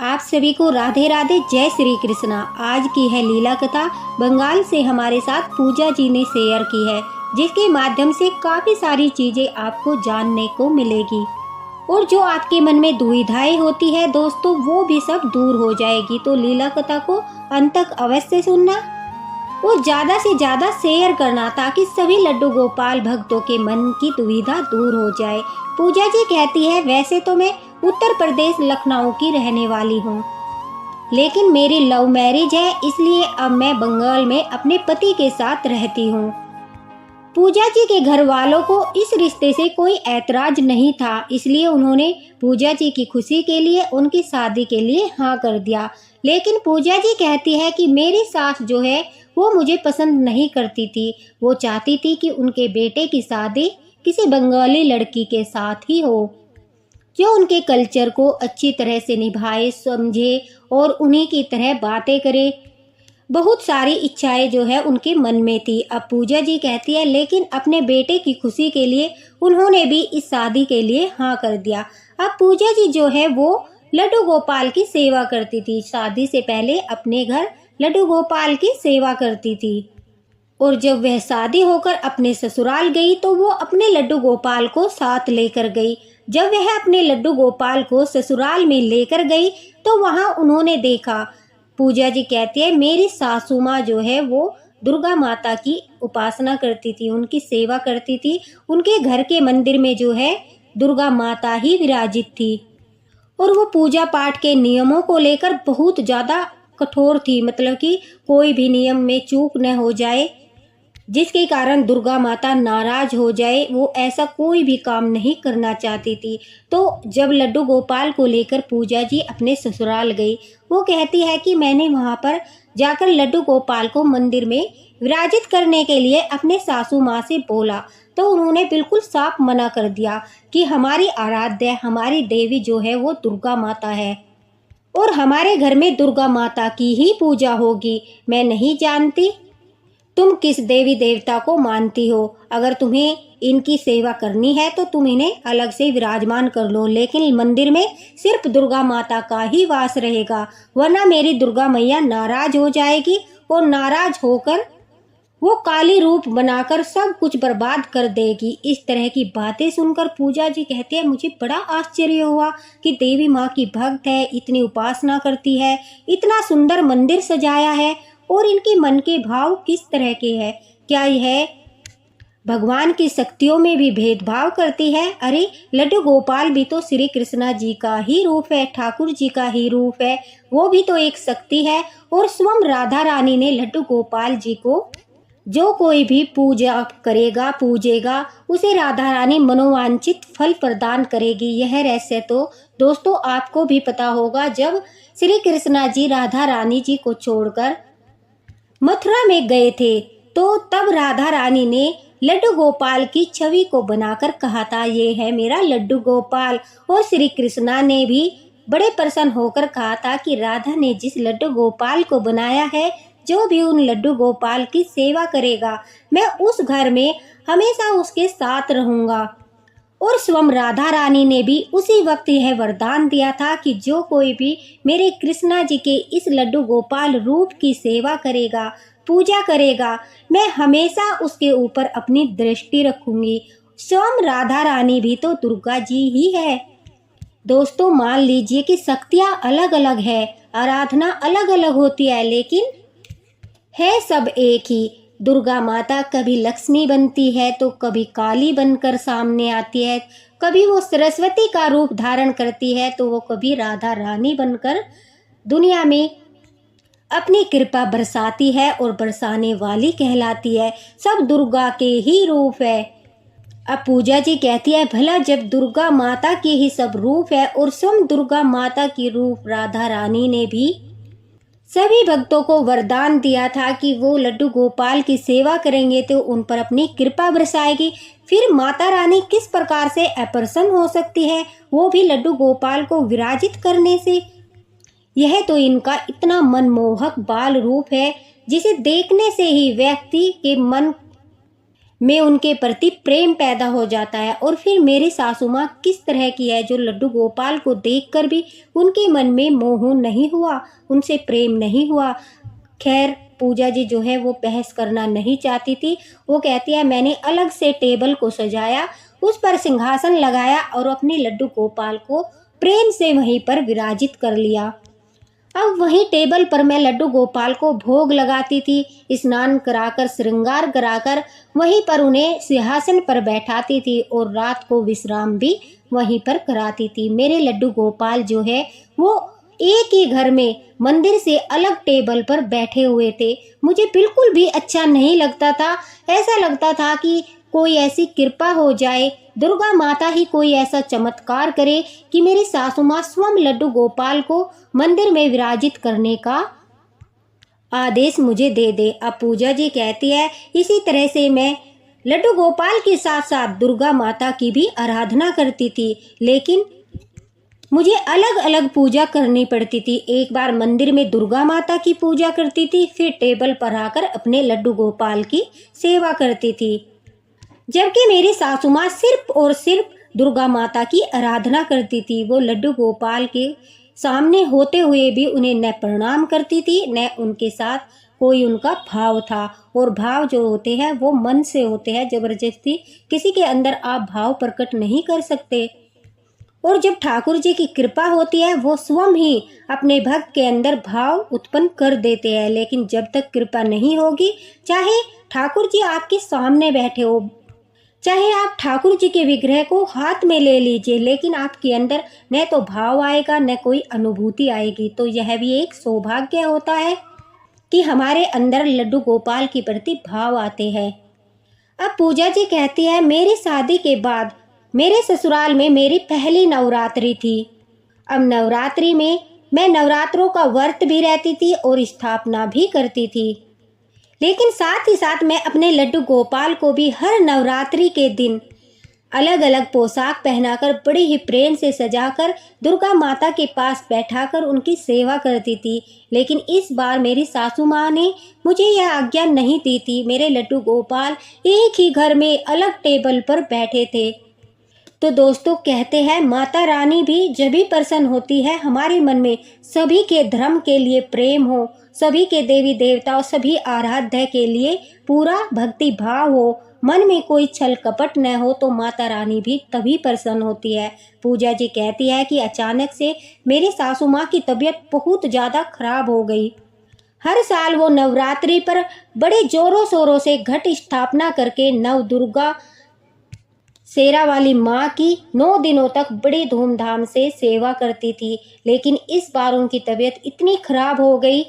आप सभी को राधे राधे, जय श्री कृष्णा। आज की है लीला कथा बंगाल से हमारे साथ पूजा जी ने शेयर की है, जिसके माध्यम से काफ़ी सारी चीज़ें आपको जानने को मिलेगी और जो आपके मन में दुविधाएं होती है दोस्तों, वो भी सब दूर हो जाएगी। तो लीला कथा को अंत तक अवश्य सुनना और ज़्यादा से ज़्यादा शेयर करना, ताकि सभी लड्डू गोपाल भक्तों के मन की दुविधा दूर हो जाए। पूजा जी कहती है, वैसे तो मैं उत्तर प्रदेश लखनऊ की रहने वाली हूँ, लेकिन मेरी लव मैरिज है, इसलिए अब मैं बंगाल में अपने पति के साथ रहती हूँ। पूजा जी के घर वालों को इस रिश्ते से कोई ऐतराज नहीं था, इसलिए उन्होंने पूजा जी की खुशी के लिए उनकी शादी के लिए हाँ कर दिया। लेकिन पूजा जी कहती है कि मेरी सास जो है वो मुझे पसंद नहीं करती थी। वो चाहती थी कि उनके बेटे की शादी किसी बंगाली लड़की के साथ ही हो, जो उनके कल्चर को अच्छी तरह से निभाए, समझे और उन्हीं की तरह बातें करे। बहुत सारी इच्छाएं जो है उनके मन में थी। अब पूजा जी कहती है, लेकिन अपने बेटे की खुशी के लिए उन्होंने भी इस शादी के लिए हाँ कर दिया। अब पूजा जी जो है वो लड्डू गोपाल की सेवा करती थी। शादी से पहले अपने घर लड्डू गोपाल की सेवा करती थी और जब वह शादी होकर अपने ससुराल गई तो वो अपने लड्डू गोपाल को साथ लेकर गई। जब वह अपने लड्डू गोपाल को ससुराल में लेकर गई तो वहां उन्होंने देखा, पूजा जी कहती है, मेरी सासू माँ जो है वो दुर्गा माता की उपासना करती थी, उनकी सेवा करती थी। उनके घर के मंदिर में जो है दुर्गा माता ही विराजित थी और वो पूजा पाठ के नियमों को लेकर बहुत ज़्यादा कठोर थी। मतलब कि कोई भी नियम में चूक न हो जाए, जिसके कारण दुर्गा माता नाराज हो जाए, वो ऐसा कोई भी काम नहीं करना चाहती थी। तो जब लड्डू गोपाल को लेकर पूजा जी अपने ससुराल गई, वो कहती है कि मैंने वहाँ पर जाकर लड्डू गोपाल को मंदिर में विराजित करने के लिए अपने सासू माँ से बोला, तो उन्होंने बिल्कुल साफ मना कर दिया कि हमारी आराध्य, हमारी देवी जो है वो दुर्गा माता है और हमारे घर में दुर्गा माता की ही पूजा होगी। मैं नहीं जानती तुम किस देवी देवता को मानती हो, अगर तुम्हें इनकी सेवा करनी है तो तुम इन्हें अलग से विराजमान कर लो, लेकिन मंदिर में सिर्फ दुर्गा माता का ही वास रहेगा, वरना मेरी दुर्गा मैया नाराज हो जाएगी और नाराज होकर वो काली रूप बनाकर सब कुछ बर्बाद कर देगी। इस तरह की बातें सुनकर पूजा जी कहती है, मुझे बड़ा आश्चर्य हुआ कि देवी माँ की भक्त है, इतनी उपासना करती है, इतना सुंदर मंदिर सजाया है और इनके मन के भाव किस तरह के हैं। क्या यह भगवान की शक्तियों में भी भेदभाव करती है? अरे लड्डू गोपाल भी तो श्री कृष्णा जी का ही रूप है, ठाकुर जी का ही रूप है, वो भी तो एक शक्ति है। और स्वयं राधा रानी ने लड्डू गोपाल जी को जो कोई भी पूजा करेगा, पूजेगा, उसे राधा रानी मनोवांछित फल प्रदान करेगी। यह रहस्य तो दोस्तों आपको भी पता होगा। जब श्री कृष्णा जी राधा रानी जी को छोड़कर मथुरा में गए थे तो तब राधा रानी ने लड्डू गोपाल की छवि को बनाकर कहा था, ये है मेरा लड्डू गोपाल। और श्री कृष्णा ने भी बड़े प्रसन्न होकर कहा था कि राधा ने जिस लड्डू गोपाल को बनाया है, जो भी उन लड्डू गोपाल की सेवा करेगा, मैं उस घर में हमेशा उसके साथ रहूंगा। और स्वयं राधा रानी ने भी उसी वक्त यह वरदान दिया था कि जो कोई भी मेरे कृष्णा जी के इस लड्डू गोपाल रूप की सेवा करेगा, पूजा करेगा, मैं हमेशा उसके ऊपर अपनी दृष्टि रखूंगी। स्वयं राधा रानी भी तो दुर्गा जी ही है। दोस्तों मान लीजिए कि शक्तियाँ अलग अलग है, आराधना अलग अलग होती है, लेकिन है सब एक ही। दुर्गा माता कभी लक्ष्मी बनती है तो कभी काली बनकर सामने आती है, कभी वो सरस्वती का रूप धारण करती है तो वो कभी राधा रानी बनकर दुनिया में अपनी कृपा बरसाती है और बरसाने वाली कहलाती है। सब दुर्गा के ही रूप है। अब पूजा जी कहती है, भला जब दुर्गा माता के ही सब रूप है और स्वयं दुर्गा माता की रूप राधा रानी ने भी सभी भक्तों को वरदान दिया था कि वो लड्डू गोपाल की सेवा करेंगे तो उन पर अपनी कृपा बरसाएगी, फिर माता रानी किस प्रकार से अप्रसन्न हो सकती है, वो भी लड्डू गोपाल को विराजित करने से। यह तो इनका इतना मनमोहक बाल रूप है जिसे देखने से ही व्यक्ति के मन में उनके प्रति प्रेम पैदा हो जाता है। और फिर मेरी सासू माँ किस तरह की है, जो लड्डू गोपाल को देखकर भी उनके मन में मोह नहीं हुआ, उनसे प्रेम नहीं हुआ। खैर पूजा जी जो है वो बहस करना नहीं चाहती थी। वो कहती है मैंने अलग से टेबल को सजाया, उस पर सिंहासन लगाया और अपने लड्डू गोपाल को प्रेम से वहीं पर विराजित कर लिया। अब वहीं टेबल पर मैं लड्डू गोपाल को भोग लगाती थी, स्नान कराकर श्रृंगार कराकर वहीं पर उन्हें सिंहासन पर बैठाती थी और रात को विश्राम भी वहीं पर कराती थी। मेरे लड्डू गोपाल जो है वो एक ही घर में मंदिर से अलग टेबल पर बैठे हुए थे। मुझे बिल्कुल भी अच्छा नहीं लगता था। ऐसा लगता था कि कोई ऐसी कृपा हो जाए, दुर्गा माता ही कोई ऐसा चमत्कार करे कि मेरी सासू माँ स्वयं लड्डू गोपाल को मंदिर में विराजित करने का आदेश मुझे दे दे। अब पूजा जी कहती है इसी तरह से मैं लड्डू गोपाल के साथ साथ दुर्गा माता की भी आराधना करती थी, लेकिन मुझे अलग अलग पूजा करनी पड़ती थी। एक बार मंदिर में दुर्गा माता की पूजा करती थी, फिर टेबल पर आकर अपने लड्डू गोपाल की सेवा करती थी, जबकि मेरी सासू माँ सिर्फ और सिर्फ दुर्गा माता की आराधना करती थी। वो लड्डू गोपाल के सामने होते हुए भी उन्हें न प्रणाम करती थी, न उनके साथ कोई उनका भाव था। और भाव जो होते हैं वो मन से होते हैं, जबरदस्ती किसी के अंदर आप भाव प्रकट नहीं कर सकते। और जब ठाकुर जी की कृपा होती है वो स्वयं ही अपने भक्त के अंदर भाव उत्पन्न कर देते हैं। लेकिन जब तक कृपा नहीं होगी, चाहे ठाकुर जी आपके सामने बैठे हो, चाहे आप ठाकुर जी के विग्रह को हाथ में ले लीजिए, लेकिन आपके अंदर न तो भाव आएगा न कोई अनुभूति आएगी। तो यह भी एक सौभाग्य होता है कि हमारे अंदर लड्डू गोपाल के प्रति भाव आते हैं। अब पूजा जी कहती है मेरी शादी के बाद मेरे ससुराल में मेरी पहली नवरात्रि थी। अब नवरात्रि में मैं नवरात्रों का व्रत भी रहती थी और स्थापना भी करती थी, लेकिन साथ ही साथ मैं अपने लड्डू गोपाल को भी हर नवरात्रि के दिन अलग अलग पोशाक पहनाकर बड़े ही प्रेम से सजाकर दुर्गा माता के पास बैठाकर उनकी सेवा करती थी। लेकिन इस बार मेरी सासू माँ ने मुझे यह आज्ञा नहीं दी थी। मेरे लड्डू गोपाल एक ही घर में अलग टेबल पर बैठे थे। तो दोस्तों कहते हैं माता रानी भी जब भी प्रसन्न होती है, हमारे मन में सभी के धर्म के लिए प्रेम हो, सभी के देवी देवताओं सभी आराध्य के लिए पूरा भक्ति भाव हो, मन में कोई छल कपट न हो, तो माता रानी भी तभी प्रसन्न होती है। पूजा जी कहती है कि अचानक से मेरी सासू माँ की तबीयत बहुत ज़्यादा खराब हो गई। हर साल वो नवरात्रि पर बड़े जोरों शोरों से घट स्थापना करके नव दुर्गा शेरा वाली माँ की 9 दिनों तक बड़ी धूमधाम से सेवा करती थी। लेकिन इस बार उनकी तबीयत इतनी खराब हो गई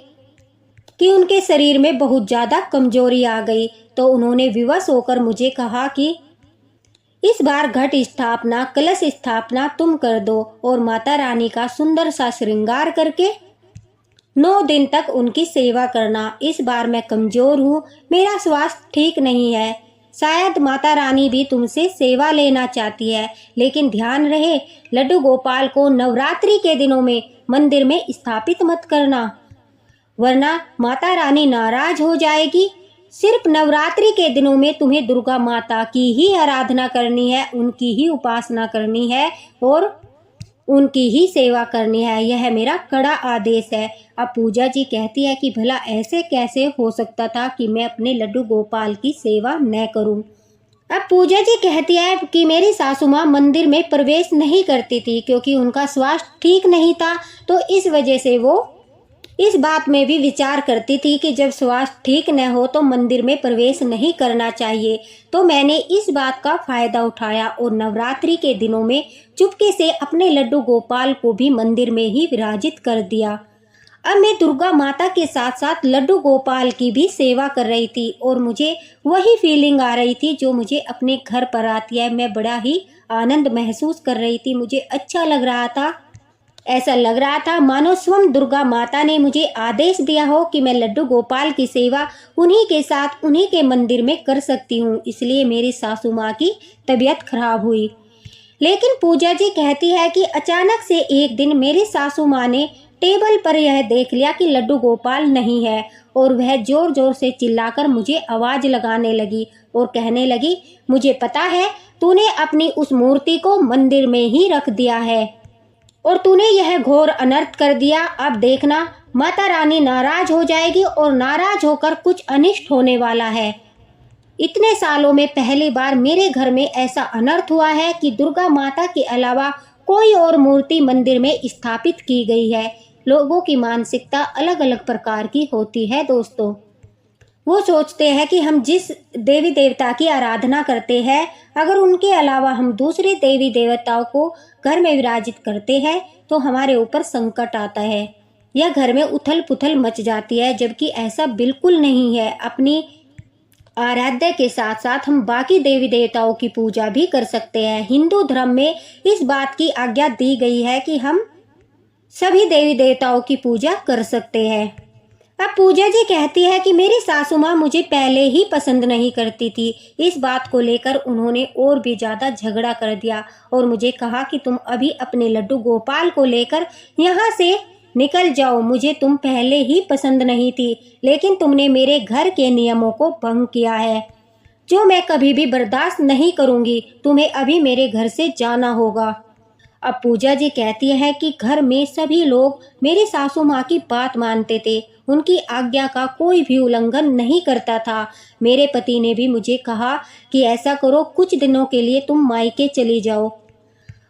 कि उनके शरीर में बहुत ज़्यादा कमजोरी आ गई। तो उन्होंने विवश होकर मुझे कहा कि इस बार घट स्थापना, कलश स्थापना तुम कर दो और माता रानी का सुंदर सा श्रृंगार करके 9 दिन तक उनकी सेवा करना। इस बार मैं कमजोर हूँ, मेरा स्वास्थ्य ठीक नहीं है, शायद माता रानी भी तुमसे सेवा लेना चाहती है, लेकिन ध्यान रहे लड्डू गोपाल को नवरात्रि के दिनों में मंदिर में स्थापित मत करना, वरना माता रानी नाराज हो जाएगी। सिर्फ नवरात्रि के दिनों में तुम्हें दुर्गा माता की ही आराधना करनी है, उनकी ही उपासना करनी है और उनकी ही सेवा करनी है। यह मेरा कड़ा आदेश है। अब पूजा जी कहती है कि भला ऐसे कैसे हो सकता था कि मैं अपने लड्डू गोपाल की सेवा न करूं। अब पूजा जी कहती है कि मेरी सासू माँ मंदिर में प्रवेश नहीं करती थी क्योंकि उनका स्वास्थ्य ठीक नहीं था। तो इस वजह से वो इस बात में भी विचार करती थी कि जब स्वास्थ्य ठीक न हो तो मंदिर में प्रवेश नहीं करना चाहिए। तो मैंने इस बात का फायदा उठाया और नवरात्रि के दिनों में चुपके से अपने लड्डू गोपाल को भी मंदिर में ही विराजित कर दिया। अब मैं दुर्गा माता के साथ साथ लड्डू गोपाल की भी सेवा कर रही थी और मुझे वही फीलिंग आ रही थी जो मुझे अपने घर पर आती है। मैं बड़ा ही आनंद महसूस कर रही थी, मुझे अच्छा लग रहा था। ऐसा लग रहा था मानो स्वयं दुर्गा माता ने मुझे आदेश दिया हो कि मैं लड्डू गोपाल की सेवा उन्हीं के साथ उन्हीं के मंदिर में कर सकती हूँ। इसलिए मेरी सासू माँ की तबीयत खराब हुई। लेकिन पूजा जी कहती है कि अचानक से एक दिन मेरी सासू माँ ने टेबल पर यह देख लिया कि लड्डू गोपाल नहीं है और वह जोर जोर से चिल्लाकर मुझे आवाज लगाने लगी और कहने लगी, मुझे पता है तूने अपनी उस मूर्ति को मंदिर में ही रख दिया है और तूने यह घोर अनर्थ कर दिया। अब देखना, माता रानी नाराज हो जाएगी और नाराज होकर कुछ अनिष्ट होने वाला है। इतने सालों में पहली बार मेरे घर में ऐसा अनर्थ हुआ है कि दुर्गा माता के अलावा कोई और मूर्ति मंदिर में स्थापित की गई है। लोगों की मानसिकता अलग अलग प्रकार की होती है दोस्तों। वो सोचते हैं कि हम जिस देवी देवता की आराधना करते हैं, अगर उनके अलावा हम दूसरे देवी देवताओं को घर में विराजित करते हैं तो हमारे ऊपर संकट आता है या घर में उथल पुथल मच जाती है, जबकि ऐसा बिल्कुल नहीं है। अपनी आराध्य के साथ साथ हम बाकी देवी देवताओं की पूजा भी कर सकते हैं। हिंदू धर्म में इस बात की आज्ञा दी गई है कि हम सभी देवी देवताओं की पूजा कर सकते हैं। अब पूजा जी कहती है कि मेरी सासू माँ मुझे पहले ही पसंद नहीं करती थी। इस बात को लेकर उन्होंने और भी ज़्यादा झगड़ा कर दिया और मुझे कहा कि तुम अभी अपने लड्डू गोपाल को लेकर यहाँ से निकल जाओ। मुझे तुम पहले ही पसंद नहीं थी, लेकिन तुमने मेरे घर के नियमों को भंग किया है, जो मैं कभी भी बर्दाश्त नहीं करूँगी। तुम्हें अभी मेरे घर से जाना होगा। अब पूजा जी कहती है कि घर में सभी लोग मेरी सासू माँ की बात मानते थे, उनकी आज्ञा का कोई भी उल्लंघन नहीं करता था। मेरे पति ने भी मुझे कहा कि ऐसा करो, कुछ दिनों के लिए तुम मायके चली जाओ।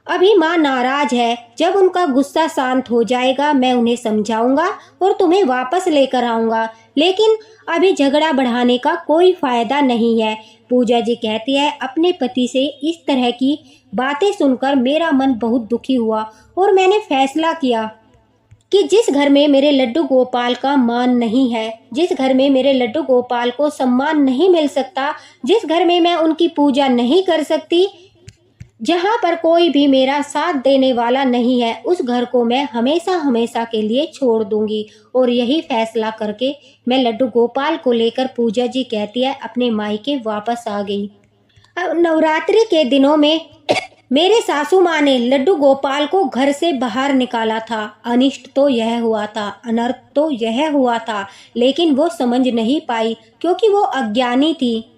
अभी माँ नाराज है, जब उनका गुस्सा शांत हो जाएगा मैं उन्हें समझाऊंगा और तुम्हें वापस लेकर आऊंगा, लेकिन अभी झगड़ा बढ़ाने का कोई फायदा नहीं है। पूजा जी कहती है अपने पति से इस तरह की बातें सुनकर मेरा मन बहुत दुखी हुआ और मैंने फैसला किया कि जिस घर में मेरे लड्डू गोपाल का मान नहीं है, जिस घर में मेरे लड्डू गोपाल को सम्मान नहीं मिल सकता, जिस घर में मैं उनकी पूजा नहीं कर सकती, जहाँ पर कोई भी मेरा साथ देने वाला नहीं है, उस घर को मैं हमेशा हमेशा के लिए छोड़ दूंगी। और यही फैसला करके मैं लड्डू गोपाल को लेकर, पूजा जी कहती है, अपने मायके वापस आ गई। अब नवरात्रि के दिनों में मेरे सासू माँ ने लड्डू गोपाल को घर से बाहर निकाला था। अनिष्ट तो यह हुआ था, अनर्थ तो यह हुआ था, लेकिन वो समझ नहीं पाई क्योंकि वो अज्ञानी थी।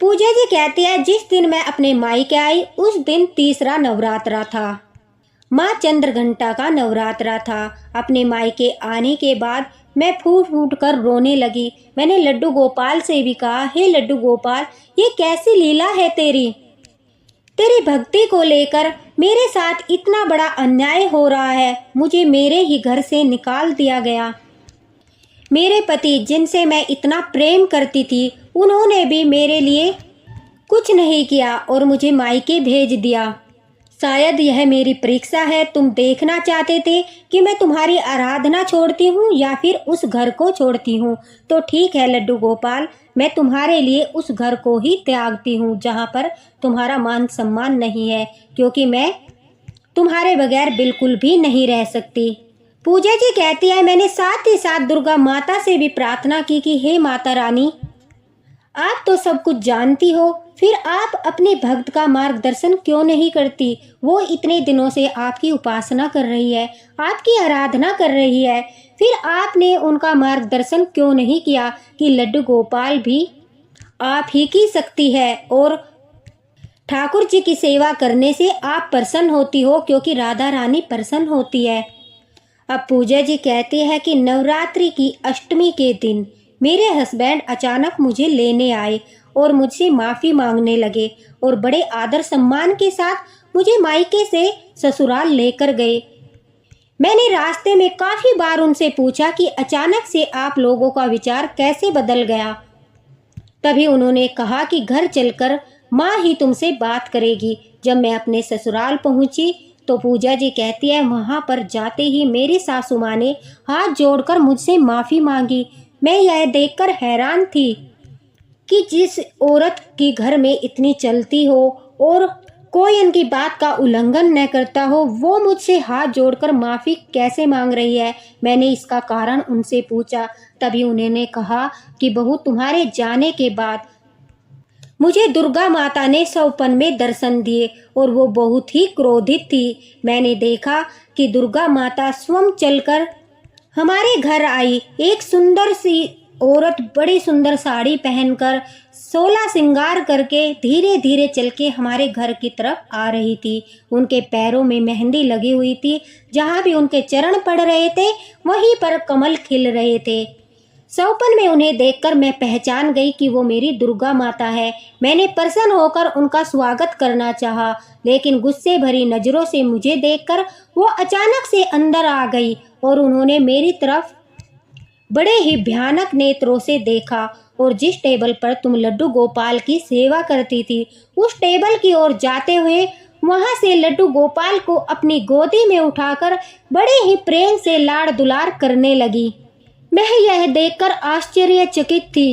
पूजा जी कहती है जिस दिन मैं अपने मायके आई उस दिन तीसरा नवरात्रा था। माँ चंद्रघंटा का नवरात्रा था। अपने मायके आने के बाद मैं फूट फूट कर रोने लगी। मैंने लड्डू गोपाल से भी कहा, हे लड्डू गोपाल, ये कैसी लीला है तेरी भक्ति को लेकर मेरे साथ इतना बड़ा अन्याय हो रहा है। मुझे मेरे ही घर से निकाल दिया गया। मेरे पति जिनसे मैं इतना प्रेम करती थी, उन्होंने भी मेरे लिए कुछ नहीं किया और मुझे मायके भेज दिया। शायद यह मेरी परीक्षा है। तुम देखना चाहते थे कि मैं तुम्हारी आराधना छोड़ती हूँ या फिर उस घर को छोड़ती हूँ। तो ठीक है लड्डू गोपाल, मैं तुम्हारे लिए उस घर को ही त्यागती हूँ जहाँ पर तुम्हारा मान सम्मान नहीं है, क्योंकि मैं तुम्हारे बगैर बिल्कुल भी नहीं रह सकती। पूजा जी कहती है मैंने साथ ही साथ दुर्गा माता से भी प्रार्थना की कि हे माता रानी, आप तो सब कुछ जानती हो, फिर आप अपने भक्त का मार्गदर्शन क्यों नहीं करती? वो इतने दिनों से आपकी उपासना कर रही है, आपकी आराधना कर रही है, फिर आपने उनका मार्गदर्शन क्यों नहीं किया कि लड्डू गोपाल भी आप ही की शक्ति है और ठाकुर जी की सेवा करने से आप प्रसन्न होती हो, क्योंकि राधा रानी प्रसन्न होती है। अब पूजा जी कहती है कि नवरात्रि की अष्टमी के दिन मेरे हस्बैंड अचानक मुझे लेने आए और मुझसे माफ़ी मांगने लगे और बड़े आदर सम्मान के साथ मुझे मायके से ससुराल लेकर गए। मैंने रास्ते में काफ़ी बार उनसे पूछा कि अचानक से आप लोगों का विचार कैसे बदल गया। तभी उन्होंने कहा कि घर चलकर माँ ही तुमसे बात करेगी। जब मैं अपने ससुराल पहुँची तो पूजा जी कहती है वहाँ पर जाते ही मेरी सासू माँ ने हाथ जोड़कर मुझसे माफ़ी मांगी। मैं यह देखकर हैरान थी कि जिस औरत की घर में इतनी चलती हो और कोई इनकी बात का उल्लंघन न करता हो, वो मुझसे हाथ जोड़कर माफ़ी कैसे मांग रही है। मैंने इसका कारण उनसे पूछा। तभी उन्होंने कहा कि बहू, तुम्हारे जाने के बाद मुझे दुर्गा माता ने स्वप्न में दर्शन दिए और वो बहुत ही क्रोधित थी। मैंने देखा कि दुर्गा माता स्वयं चलकर हमारे घर आई। एक सुंदर सी औरत बड़ी सुंदर साड़ी पहनकर 16 श्रृंगार करके धीरे धीरे चल के हमारे घर की तरफ आ रही थी। उनके पैरों में मेहंदी लगी हुई थी। जहाँ भी उनके चरण पड़ रहे थे वहीं पर कमल खिल रहे थे। स्वप्न में उन्हें देखकर मैं पहचान गई कि वो मेरी दुर्गा माता है। मैंने प्रसन्न होकर उनका स्वागत करना चाहा, लेकिन गुस्से भरी नज़रों से मुझे देखकर वो अचानक से अंदर आ गई और उन्होंने मेरी तरफ बड़े ही भयानक नेत्रों से देखा और जिस टेबल पर तुम लड्डू गोपाल की सेवा करती थी उस टेबल की ओर जाते हुए वहां से लड्डू गोपाल को अपनी गोदी में उठाकर बड़े ही प्रेम से लाड़ दुलार करने लगी। मैं यह देखकर आश्चर्यचकित थी।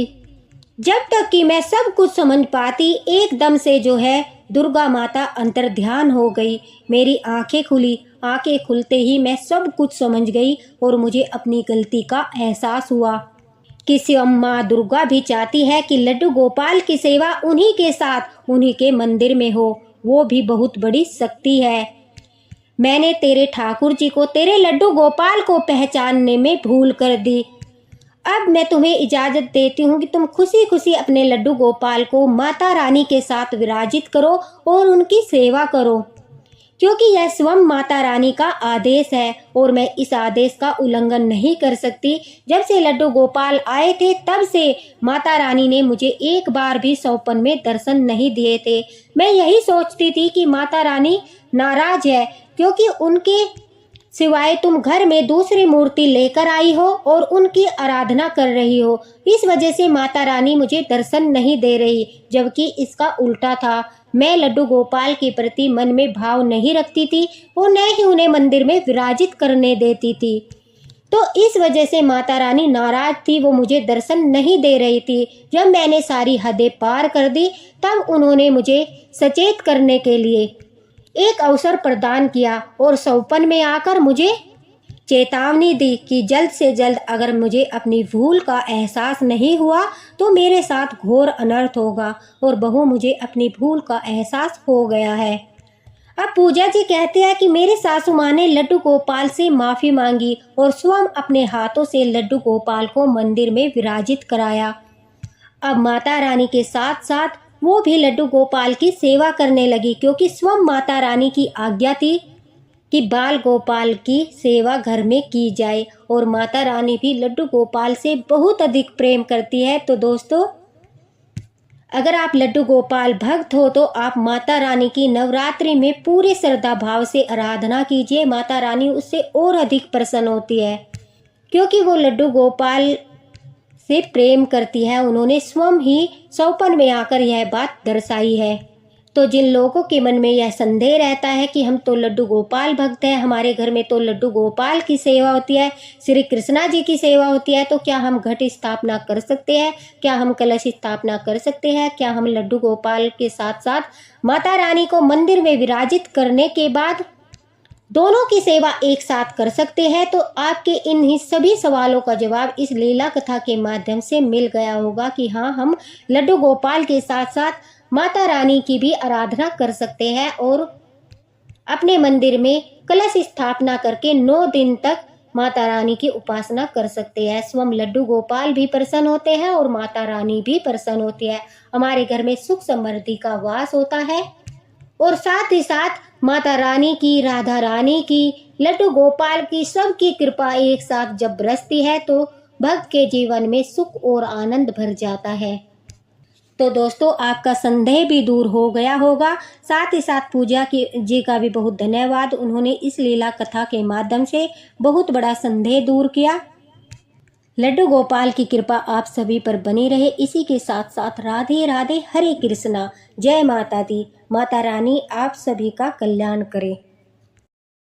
जब तक कि मैं सब कुछ समझ पाती, एकदम से जो है दुर्गा माता अंतर्ध्यान हो गई। मेरी आंखें खुली। आंखें खुलते ही मैं सब कुछ समझ गई और मुझे अपनी गलती का एहसास हुआ कि स्वयं माँ दुर्गा भी चाहती है कि लड्डू गोपाल की सेवा उन्हीं के साथ उन्हीं के मंदिर में हो। वो भी बहुत बड़ी शक्ति है। मैंने तेरे ठाकुर जी को, तेरे लड्डू गोपाल को पहचानने में भूल कर दी। अब मैं तुम्हें इजाज़त देती हूँ कि तुम खुशी खुशी अपने लड्डू गोपाल को माता रानी के साथ विराजित करो और उनकी सेवा करो, क्योंकि यह स्वयं माता रानी का आदेश है और मैं इस आदेश का उल्लंघन नहीं कर सकती। जब से लड्डू गोपाल आए थे तब से माता रानी ने मुझे एक बार भी स्वप्न में दर्शन नहीं दिए थे। मैं यही सोचती थी कि माता रानी नाराज है क्योंकि उनके सिवाय तुम घर में दूसरी मूर्ति लेकर आई हो और उनकी आराधना कर रही हो। इस वजह से माता रानी मुझे दर्शन नहीं दे रही, जबकि इसका उल्टा था। मैं लड्डू गोपाल के प्रति मन में भाव नहीं रखती थी और न ही उन्हें मंदिर में विराजित करने देती थी। तो इस वजह से माता रानी नाराज थी, वो मुझे दर्शन नहीं दे रही थी। जब मैंने सारी हदें पार कर दी तब उन्होंने मुझे सचेत करने के लिए एक अवसर प्रदान किया और स्वप्न में आकर मुझे चेतावनी दी कि जल्द से जल्द अगर मुझे अपनी भूल का एहसास नहीं हुआ तो मेरे साथ घोर अनर्थ होगा। और बहू मुझे अपनी भूल का एहसास हो गया है। अब पूजा जी कहते हैं कि मेरे सासू माँ ने लड्डू गोपाल से माफ़ी मांगी और स्वयं अपने हाथों से लड्डू गोपाल को मंदिर में विराजित कराया। अब माता रानी के साथ साथ वो भी लड्डू गोपाल की सेवा करने लगी, क्योंकि स्वयं माता रानी की आज्ञा थी कि बाल गोपाल की सेवा घर में की जाए और माता रानी भी लड्डू गोपाल से बहुत अधिक प्रेम करती है। तो दोस्तों, अगर आप लड्डू गोपाल भक्त हो तो आप माता रानी की नवरात्रि में पूरे श्रद्धा भाव से आराधना कीजिए। माता रानी उससे और अधिक प्रसन्न होती है क्योंकि वो लड्डू गोपाल से प्रेम करती है। उन्होंने स्वयं ही स्वप्न में आकर यह बात दर्शाई है। तो जिन लोगों के मन में यह संदेह रहता है कि हम तो लड्डू गोपाल भक्त हैं, हमारे घर में तो लड्डू गोपाल की सेवा होती है, श्री कृष्णा जी की सेवा होती है, तो क्या हम घट स्थापना कर सकते हैं? क्या हम कलश स्थापना कर सकते हैं? क्या हम लड्डू गोपाल के साथ साथ माता रानी को मंदिर में विराजित करने के बाद दोनों की सेवा एक साथ कर सकते हैं? तो आपके इन ही सभी सवालों का जवाब इस लीला कथा के माध्यम से मिल गया होगा कि हाँ, हम लड्डू गोपाल के साथ साथ माता रानी की भी आराधना कर सकते हैं और अपने मंदिर में कलश स्थापना करके 9 दिन तक माता रानी की उपासना कर सकते हैं। स्वयं लड्डू गोपाल भी प्रसन्न होते हैं और माता रानी भी प्रसन्न होती है। हमारे घर में सुख समृद्धि का वास होता है और साथ ही साथ माता रानी की, राधा रानी की, लड्डू गोपाल की, सबकी कृपा एक साथ जब बरसती है तो भक्त के जीवन में सुख और आनंद भर जाता है। तो दोस्तों, आपका संदेह भी दूर हो गया होगा। साथ ही साथ पूजा जी का भी बहुत धन्यवाद। उन्होंने इस लीला कथा के माध्यम से बहुत बड़ा संदेह दूर किया। लड्डू गोपाल की कृपा आप सभी पर बनी रहे। इसी के साथ साथ राधे राधे, हरे कृष्णा, जय माता दी। माता रानी आप सभी का कल्याण करे।